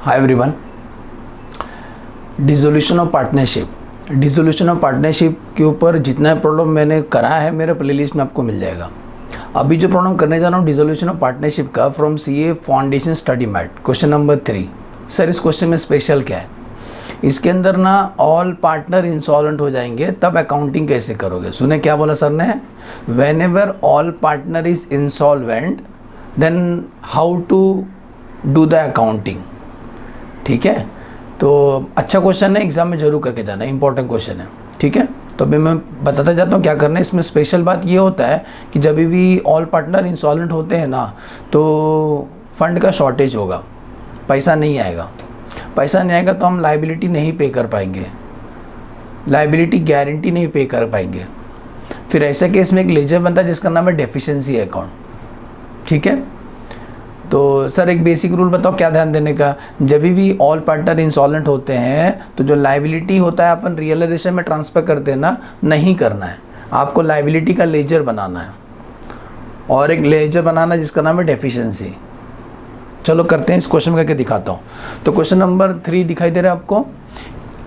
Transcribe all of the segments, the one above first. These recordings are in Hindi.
Hi everyone. Dissolution of partnership के ऊपर जितना प्रॉब्लम मैंने करा है मेरे प्लेलिस्ट में आपको मिल जाएगा। अभी जो प्रॉब्लम करने जा रहा हूँ डिसोल्यूशन ऑफ पार्टनरशिप का from CA foundation study mat, question number 3। Sir इस क्वेश्चन में स्पेशल क्या है? इसके अंदर ना ऑल पार्टनर इंसॉल्वेंट हो जाएंगे तब अकाउंटिंग कैसे करोगे। सुने क्या बोला सर ने, whenever all partner is insolvent then how to do the accounting. ठीक है, तो अच्छा क्वेश्चन है, एग्जाम में जरूर करके जाना, इंपॉर्टेंट क्वेश्चन है। ठीक है, तो अभी मैं बताता जाता हूँ क्या करना है। इसमें स्पेशल बात ये होता है कि जब भी ऑल पार्टनर इंसॉल्वेंट होते हैं ना तो फंड का शॉर्टेज होगा, पैसा नहीं आएगा। पैसा नहीं आएगा तो हम लाइबिलिटी नहीं पे कर पाएंगे, लाइबिलिटी गारंटी नहीं पे कर पाएंगे। फिर ऐसे केस में एक लेजर बनता है जिसका नाम है डेफिशिएंसी अकाउंट। ठीक है, तो सर एक बेसिक रूल बताओ क्या ध्यान देने का। जब भी ऑल पार्टनर इंसॉल्वेंट होते हैं तो जो लाइबिलिटी होता है अपन रियलाइजेशन में ट्रांसफ़र करते हैं ना, नहीं करना है। आपको लाइबिलिटी का लेजर बनाना है और एक लेजर बनाना है जिसका नाम है डेफिशिएंसी। चलो करते हैं, इस क्वेश्चन में करके दिखाता हूँ। तो क्वेश्चन नंबर 3 दिखाई दे रहा है आपको।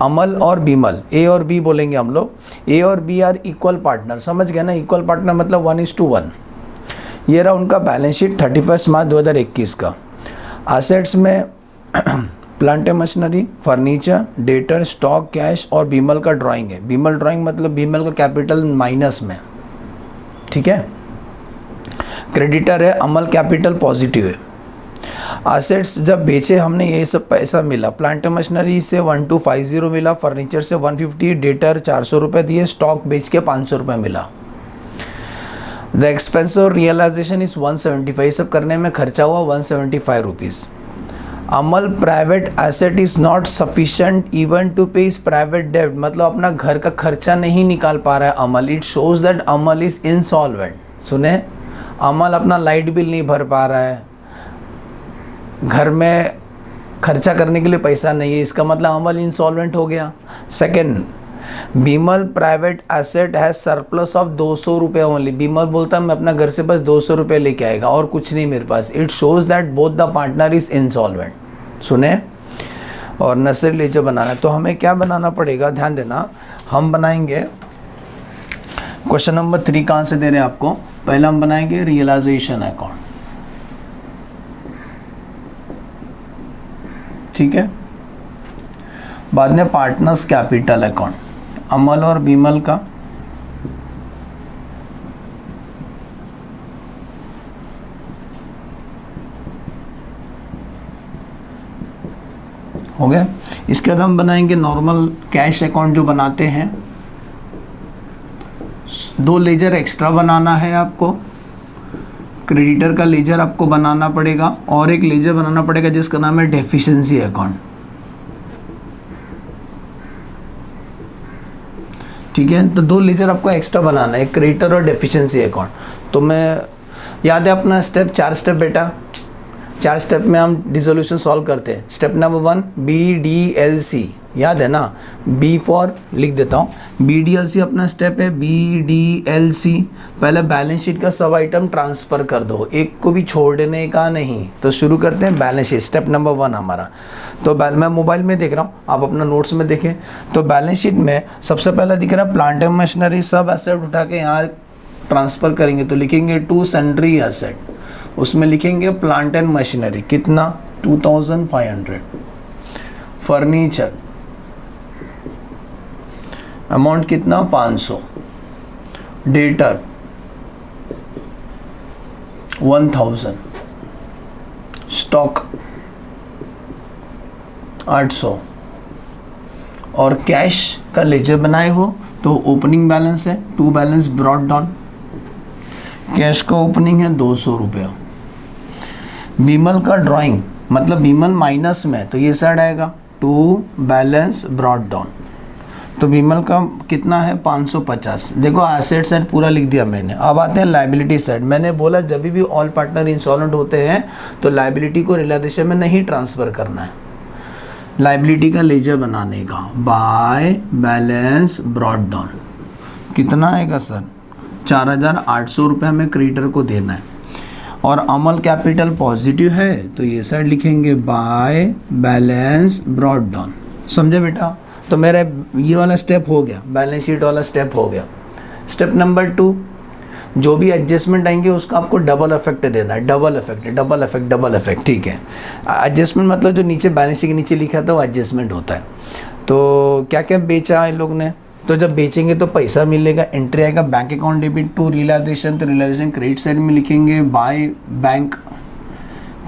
अमल और बीमल, ए और बी बोलेंगे हम लोग। ए और बी आर इक्वल पार्टनर, समझ गए ना। इक्वल पार्टनर मतलब 1:1। ये रहा उनका बैलेंस शीट 31 मार्च 2021 का। एसेट्स में plant and machinery, furniture, debtor, stock, cash और बीमल का ड्राइंग है। बीमल ड्राइंग मतलब बीमल का कैपिटल माइनस में। ठीक है, क्रेडिटर है, अमल कैपिटल पॉजिटिव है। एसेट्स जब बेचे हमने ये सब पैसा मिला। प्लांट एंड मशीनरी से 1250 मिला, फर्नीचर से 150, डेटर 400 रुपये दिए, स्टॉक बेच के 500 रुपये मिला। द एक्सपेंस और रियलाइजेशन इज 175, सब करने में खर्चा हुआ 175 rupees. Amal private asset is not sufficient even to pay is private डेब्ट, मतलब अपना घर का खर्चा नहीं निकाल पा रहा है Amal. It shows that Amal is insolvent. सुने, अमल अपना लाइट बिल नहीं भर पा रहा है, घर में खर्चा करने के लिए पैसा नहीं है, इसका मतलब अमल इंसॉल्वेंट हो गया। Second, Bimal private asset has surplus of 200 रुपये ओनली। बीमल बोलता है मैं अपना घर से बस 200 रुपये लेके आएगा और कुछ नहीं मेरे पास। It shows that both the partner is insolvent. सुने, और नसर लेजर बनाना है तो हमें क्या बनाना पड़ेगा, ध्यान देना। हम बनाएंगे क्वेश्चन नंबर 3 कहाँ से दे रहे हैं आपको। पहला हम बनाएंगे रियलाइजेशन अकाउंट। ठीक है, बाद में पार्टनर्स कैपिटल अकाउंट, अमल और बीमल का। हो गया। इसके बाद हम बनाएंगे नॉर्मल कैश अकाउंट जो बनाते हैं। 2 लेजर एक्स्ट्रा बनाना है आपको। क्रेडिटर का लेजर आपको बनाना पड़ेगा और एक लेजर बनाना पड़ेगा जिसका नाम है डेफिशिएंसी अकाउंट। ठीक है, तो 2 लेजर आपको एक्स्ट्रा बनाना है, क्रेडिटर और डेफिशिएंसी अकाउंट। तो मैं याद है अपना स्टेप 4 स्टेप बेटा, 4 स्टेप में हम डिसोल्यूशन सॉल्व करते हैं। स्टेप नंबर 1 BDLC, याद है ना। बी फॉर लिख देता हूँ, BDLC अपना स्टेप है। BDLC पहले बैलेंस शीट का सब आइटम ट्रांसफ़र कर दो, एक को भी छोड़ने का नहीं। तो शुरू करते हैं बैलेंस शीट, स्टेप नंबर 1 हमारा। तो मैं मोबाइल में देख रहा हूँ, आप अपना नोट्स में देखें। तो बैलेंस शीट में सबसे पहला दिख रहा है प्लांट एंड मशीनरी, सब एसेट उठा के यहाँ ट्रांसफ़र करेंगे तो लिखेंगे टू सन्ड्री एसेट। उसमें लिखेंगे प्लांट एंड मशीनरी कितना 2500, फर्नीचर अमाउंट कितना 500, डेटर 1000, स्टॉक 800 और कैश का लेजर बनाए हो तो ओपनिंग बैलेंस है, to balance brought down. Cash का ओपनिंग है 200 रुपया। बीमल का ड्राइंग मतलब बीमल माइनस में तो ये साइड आएगा, टू बैलेंस ब्रॉट डाउन। तो बीमल का कितना है 550। देखो एसेट साइड पूरा लिख दिया मैंने। अब आते हैं लाइबिलिटी साइड। मैंने बोला जब भी ऑल पार्टनर इंसॉल्वेंट होते हैं तो लाइबिलिटी को रियलाइजेशन में नहीं ट्रांसफ़र करना है, लाइबिलिटी का लेजर बनाने का। बाय बैलेंस ब्रॉट डाउन कितना आएगा सर 4800 रुपये हमें क्रेडिटर को देना है। और अमल कैपिटल पॉजिटिव है तो ये साइड लिखेंगे बाय बैलेंस ब्रॉट डाउन। समझे बेटा? तो मेरा ये वाला स्टेप हो गया, बैलेंस शीट वाला स्टेप हो गया। स्टेप नंबर 2, जो भी एडजस्टमेंट आएंगे उसका आपको डबल इफेक्ट देना है। डबल इफेक्ट, ठीक है। एडजस्टमेंट मतलब जो नीचे बैलेंस शीट के नीचे लिखा था वो एडजस्टमेंट होता है। तो क्या क्या बेचा इन लोग ने, तो जब बेचेंगे तो पैसा मिलेगा, एंट्री आएगा bank account debit to realization, तो रियलाइजेशन क्रेडिट साइड में लिखेंगे बाय बैंक।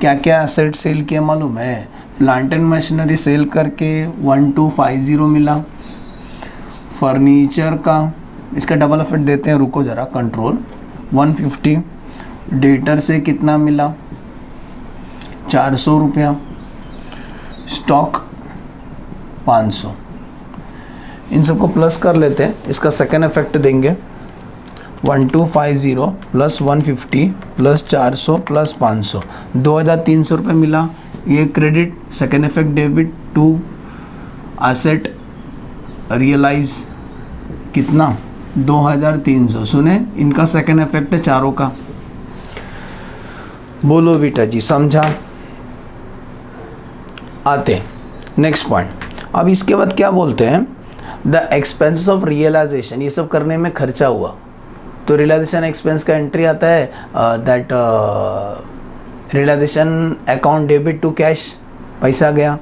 क्या क्या एसेट सेल किया मालूम है? प्लांट एंड मशीनरी सेल करके 1250 मिला। फर्नीचर का इसका डबल इफेक्ट देते हैं, रुको ज़रा, कंट्रोल 150। डेटर से कितना मिला? 400 रुपया। स्टॉक 500। इन सबको प्लस कर लेते हैं, इसका सेकेंड इफेक्ट देंगे 1250 प्लस 150 प्लस 400 प्लस 500, 2300 रुपये मिला। ये credit, second effect debit to asset realise कितना? 2300। सुने, इनका सेकेंड इफेक्ट है चारों का। बोलो बेटा जी, समझा? आते नेक्स्ट पॉइंट। अब इसके बाद क्या बोलते हैं? द एक्सपेंसेस ऑफ रियलाइजेशन, ये सब करने में खर्चा हुआ तो रियलाइजेशन एक्सपेंस का एंट्री आता है that realization account debit to cash, पैसा गया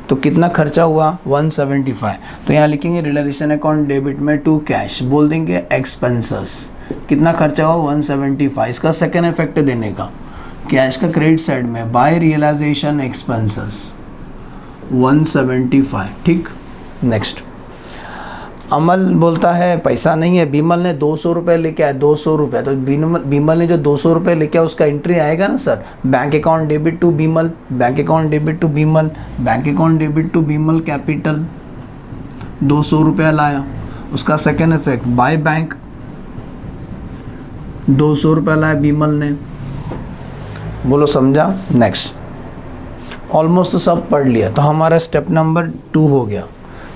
तो कितना खर्चा हुआ? 175। तो यहाँ लिखेंगे रियलाइजेशन अकाउंट डेबिट में टू कैश, बोल देंगे एक्सपेंसेस। कितना खर्चा हुआ? 175। इसका सेकेंड इफेक्ट देने का कैश का क्रेडिट साइड में बाय रियलाइजेशन एक्सपेंसेस 175। ठीक। नेक्स्ट, अमल बोलता है पैसा नहीं है, बीमल ने 200 रुपये लेके आया, 200 रुपये। तो बीमल ने जो 200 रुपये लेके आया उसका एंट्री आएगा ना sir, bank account debit to Bimal, bank account debit to Bimal, bank account debit to Bimal capital. 200 रुपया लाया, उसका सेकेंड इफेक्ट बाय बैंक, 200 रुपया लाया बीमल ने। बोलो समझा? नेक्स्ट, ऑलमोस्ट तो सब पढ़ लिया। तो हमारा स्टेप नंबर 2 हो गया,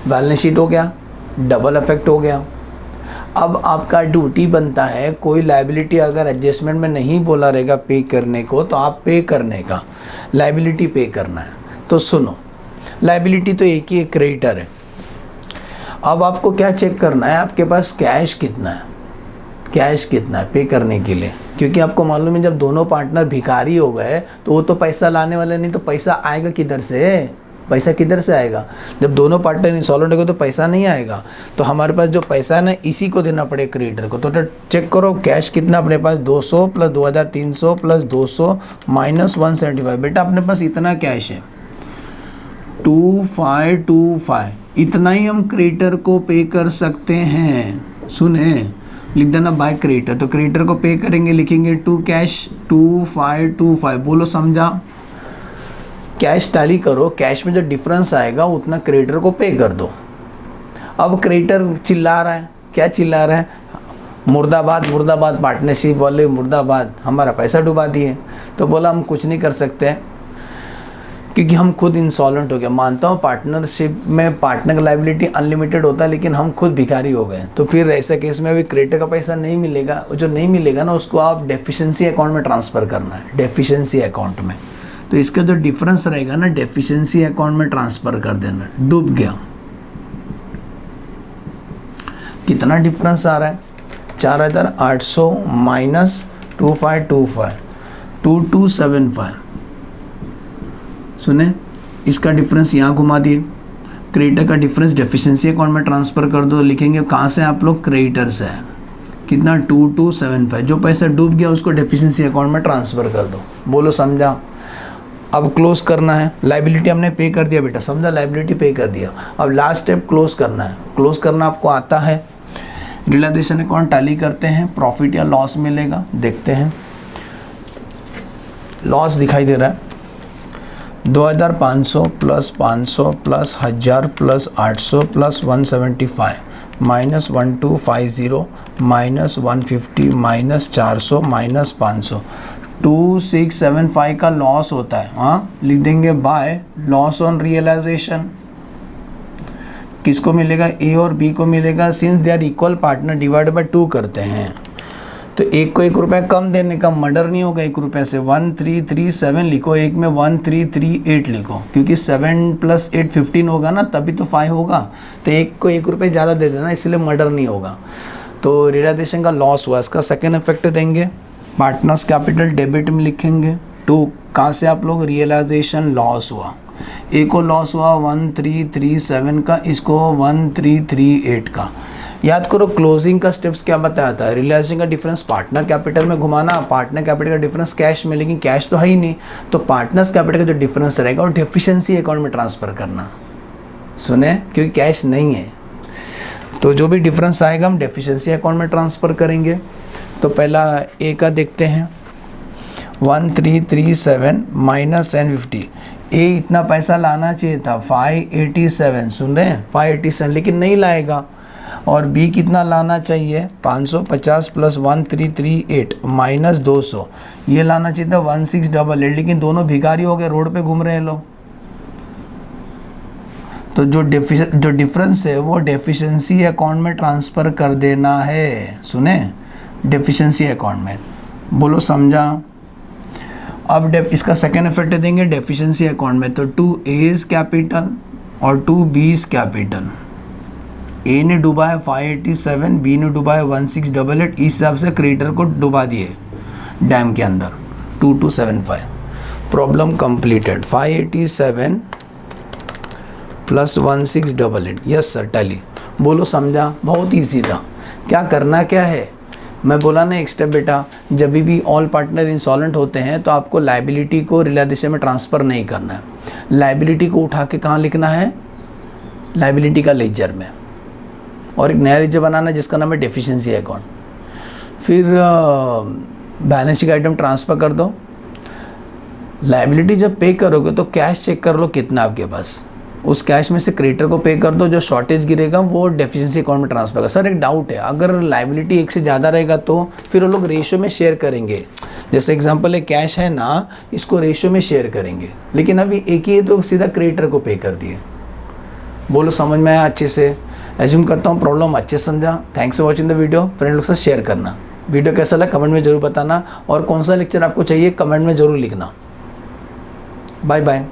बैलेंस शीट हो गया, डबल इफेक्ट हो गया। अब आपका ड्यूटी बनता है, कोई लायबिलिटी अगर एडजस्टमेंट में नहीं बोला रहेगा पे करने को तो आप पे करने का, लायबिलिटी पे करना है। तो सुनो, लायबिलिटी तो एक ही, एक क्रेडिटर है। अब आपको क्या चेक करना है? आपके पास कैश कितना है, कैश कितना है पे करने के लिए, क्योंकि आपको मालूम है जब दोनों पार्टनर भिखारी हो गए तो वो तो पैसा लाने वाले नहीं, तो पैसा आएगा किधर से? पैसा किधर से आएगा? जब दोनों पार्टनर इंसॉल्वेंट हो गए तो पैसा नहीं आएगा। तो हमारे पास जो पैसा है ना, इसी को देना पड़ेगा क्रेडिटर को। तो चेक करो कैश कितना अपने पास? 200 प्लस 2300 प्लस 200 माइनस 175। बेटा अपने पास इतना कैश है 2525, इतना ही हम क्रेडिटर को पे कर सकते हैं। सुने, लिख देना बाय क्रेडिटर। तो क्रेडिटर को पे करेंगे, लिखेंगे टू कैश 2525। बोलो समझा? कैश टैली करो, कैश में जो डिफरेंस आएगा उतना क्रेडिटर को पे कर दो। अब क्रेडिटर चिल्ला रहा है, क्या चिल्ला रहा है? मुर्दाबाद मुर्दाबाद, पार्टनरशिप वाले मुर्दाबाद, हमारा पैसा डुबा दिए। तो बोला हम कुछ नहीं कर सकते क्योंकि हम खुद इंसॉल्वेंट हो गए। मानता हूँ पार्टनरशिप में पार्टनर का लायबिलिटी अनलिमिटेड होता है, लेकिन हम खुद भिखारी हो गए। तो फिर ऐसे केस में अभी क्रेडिटर का पैसा नहीं मिलेगा। जो नहीं मिलेगा ना उसको आप डेफिशिएंसी अकाउंट में ट्रांसफ़र करना है, डेफिशिएंसी अकाउंट में। तो इसका जो डिफरेंस रहेगा ना, डेफिशिएंसी अकाउंट में ट्रांसफ़र कर देना। डूब गया, कितना डिफरेंस आ रहा है? 4800 माइनस 2525, 2275। सुने, इसका डिफरेंस यहाँ घुमा दिए। क्रेडिटर का डिफरेंस डेफिशिएंसी अकाउंट में ट्रांसफ़र कर दो। लिखेंगे कहाँ से आप लोग? क्रेडिटर से है। कितना? 2275। जो पैसा डूब गया उसको डेफिशिएंसी अकाउंट में ट्रांसफ़र कर दो। बोलो समझा? अब क्लोज करना है। लायबिलिटी हमने पे कर दिया बेटा, समझा? लायबिलिटी पे कर दिया। अब लास्ट स्टेप क्लोज करना है। क्लोज करना आपको आता है। रियलाइजेशन अकाउंट टैली करते हैं, प्रॉफिट या लॉस मिलेगा, देखते हैं। लॉस दिखाई दे रहा है 2500 plus 500 plus 1000 plus 800 plus 175 minus 1250 minus 150 minus 400 minus 500, 2675 का लॉस होता है। हाँ, लिख देंगे बाय लॉस ऑन रियलाइजेशन। किसको मिलेगा? ए और बी को मिलेगा। Since they are equal partner divide by 2 करते हैं तो एक को 1 रुपये कम देने का मर्डर नहीं होगा 1 रुपये से। 1337 लिखो, एक में 1338 लिखो, क्योंकि 7 + 8 15 होगा ना, तभी तो 5 होगा। तो एक को 1 रुपये ज़्यादा दे देना, इसलिए मर्डर नहीं होगा। तो रियलाइजेशन का लॉस हुआ, इसका सेकेंड इफेक्ट देंगे, पार्टनर्स कैपिटल डेबिट में लिखेंगे 2। कहाँ से आप लोग, रियलाइजेशन लॉस हुआ, एक को लॉस हुआ 1337 का, इसको 1338 का। याद करो क्लोजिंग का स्टेप्स क्या बताया था, रियलाइजिंग का डिफरेंस पार्टनर कैपिटल में घुमाना, पार्टनर कैपिटल का डिफरेंस कैश में, लेकिन कैश तो है ही नहीं, तो पार्टनर्स कैपिटल का जो डिफरेंस रहेगा और डेफिशिएंसी अकाउंट में ट्रांसफ़र करना। सुने, क्योंकि कैश नहीं है, तो जो भी डिफरेंस आएगा हम डेफिशिएंसी अकाउंट में ट्रांसफ़र करेंगे। तो पहला ए का देखते हैं, 1337 माइनस N50। ए इतना पैसा लाना चाहिए था 587, सुन रहे हैं 587, लेकिन नहीं लाएगा। और बी कितना लाना चाहिए, 550 + 1338 माइनस 200, ये लाना चाहिए था 1688, लेकिन दोनों भिखारी हो गए, रोड पे घूम रहे हैं लोग। तो जो डिफरेंस है वो डेफिशिएंसी अकाउंट में ट्रांसफ़र कर देना है। सुने, डेफिशिएंसी अकाउंट में, बोलो समझा। अब इसका सेकेंड इफेक्ट देंगे डेफिशिएंसी अकाउंट में, तो 2A's कैपिटल और 2B's कैपिटल। ए ने डुबा है 587, बी ने डुबा है 1688, इस हिसाब से क्रेडिटर को डुबा दिए डैम के अंदर 2275। Problem completed. 587 + 1688, yes sir tally. बोलो समझा, बहुत ईजी था। क्या करना क्या है, मैं बोला ना एक स्टेप बेटा, जब भी ऑल पार्टनर इंसॉल्वेंट होते हैं तो आपको लाइबिलिटी को रियलाइजेशन में ट्रांसफ़र नहीं करना है। लाइबिलिटी को उठा के कहाँ लिखना है, लाइबिलिटी का लेजर में, और एक नया लेजर बनाना है जिसका नाम है डेफिशिएंसी अकाउंट। फिर बैलेंस शीट आइटम ट्रांसफ़र कर दो। लाइबिलिटी जब पे करोगे तो कैश चेक कर लो कितना आपके पास, उस कैश में से क्रेडिटर को पे कर दो, जो शॉर्टेज गिरेगा वो डेफिशिएंसी अकाउंट में ट्रांसफर कर। सर एक डाउट है, अगर लाइबिलिटी एक से ज़्यादा रहेगा तो फिर वो लोग रेशो में शेयर करेंगे। जैसे एग्जांपल है कैश है ना, इसको रेशो में शेयर करेंगे, लेकिन अभी एक ही है तो सीधा क्रेडिटर को पे कर दिए। बोलो समझ में आया अच्छे से? एज्यूम करता हूँ प्रॉब्लम अच्छे समझा। Thanks for watching the video. Friend लोग से शेयर करना। वीडियो कैसा लगा कमेंट में ज़रूर बताना, और कौन सा लेक्चर आपको चाहिए कमेंट में ज़रूर लिखना। Bye bye.